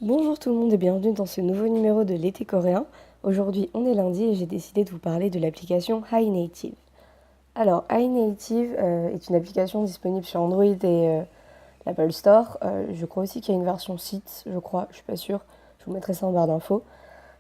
Bonjour tout le monde et bienvenue dans ce nouveau numéro de l'été coréen. Aujourd'hui on est lundi et j'ai décidé de vous parler de l'application HiNative. Alors HiNative est une application disponible sur Android et l'Apple Store. Je crois aussi qu'il y a une version site, je suis pas sûre, je vous mettrai ça en barre d'infos.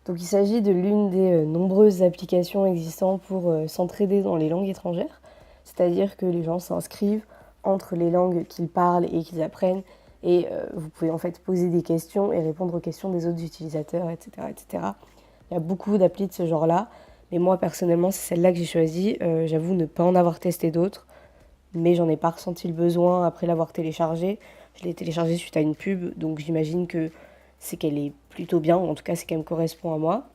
Donc il s'agit de l'une des nombreuses applications existantes pour s'entraider dans les langues étrangères. C'est-à-dire que les gens s'inscrivent entre les langues qu'ils parlent et qu'ils apprennent et vous pouvez en fait poser des questions et répondre aux questions des autres utilisateurs, etc. etc. Il y a beaucoup d'applis de ce genre-là, mais moi personnellement c'est celle-là que j'ai choisie. J'avoue ne pas en avoir testé d'autres, mais j'en ai pas ressenti le besoin après l'avoir téléchargée. Je l'ai téléchargée suite à une pub, donc j'imagine que c'est qu'elle est plutôt bien, ou en tout cas c'est qu'elle me correspond à moi.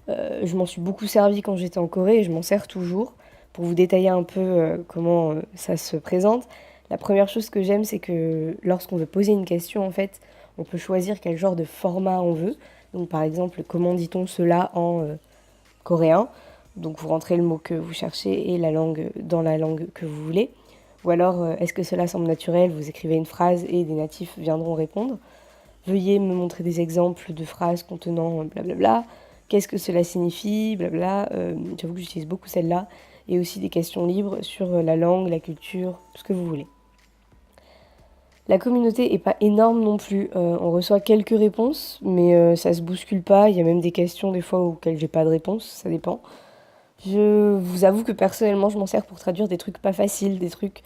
Je m'en suis beaucoup servi quand j'étais en Corée et je m'en sers toujours. Pour vous détailler un peu comment ça se présente, la première chose que j'aime, c'est que lorsqu'on veut poser une question, en fait, on peut choisir quel genre de format on veut. Donc par exemple, comment dit-on cela en coréen? Donc vous rentrez le mot que vous cherchez et la langue dans la langue que vous voulez. Ou alors, est-ce que cela semble naturel? Vous écrivez une phrase et des natifs viendront répondre. Veuillez me montrer des exemples de phrases contenant blablabla. Qu'est-ce que cela signifie? Blabla. J'avoue que j'utilise beaucoup celle-là. Et aussi des questions libres sur la langue, la culture, ce que vous voulez. La communauté est pas énorme non plus. On reçoit quelques réponses, mais ça se bouscule pas. Il y a même des questions des fois auxquelles j'ai pas de réponse, ça dépend. Je vous avoue que personnellement, je m'en sers pour traduire des trucs pas faciles, des trucs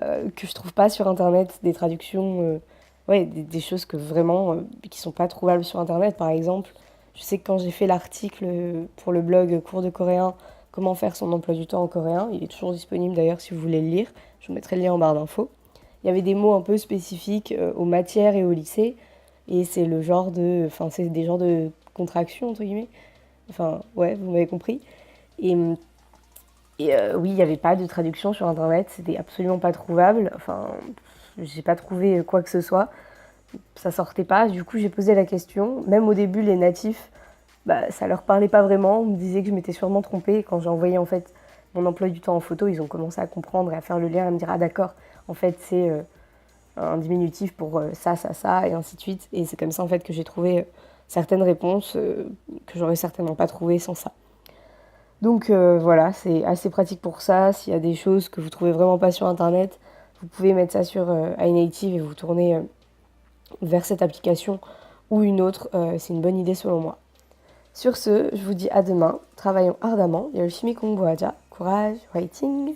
que je trouve pas sur internet, des traductions, ouais, des choses que vraiment qui sont pas trouvables sur internet. Par exemple, je sais que quand j'ai fait l'article pour le blog Cours de coréen, comment faire son emploi du temps en coréen, il est toujours disponible d'ailleurs si vous voulez le lire, je vous mettrai le lien en barre d'infos. Il y avait des mots un peu spécifiques aux matières et au lycée, et c'est le genre de, enfin c'est des genres de contractions entre guillemets. Enfin ouais, vous m'avez compris. Et oui, il n'y avait pas de traduction sur internet, c'était absolument pas trouvable. Enfin, j'ai pas trouvé quoi que ce soit. Ça sortait pas, du coup j'ai posé la question. Même au début, les natifs, bah, ça leur parlait pas vraiment. On me disait que je m'étais sûrement trompée. Quand j'ai envoyé en fait mon emploi du temps en photo, ils ont commencé à comprendre et à faire le lien, à me dire ah d'accord, en fait c'est un diminutif pour ça, ça, ça, et ainsi de suite. Et c'est comme ça en fait que j'ai trouvé certaines réponses que j'aurais certainement pas trouvées sans ça. Donc voilà, c'est assez pratique pour ça. S'il y a des choses que vous trouvez vraiment pas sur internet, vous pouvez mettre ça sur iNative et vous tourner vers cette application ou une autre. C'est une bonne idée selon moi. Sur ce, je vous dis à demain. Travaillons ardemment. 열심히 공부하자. Courage, writing.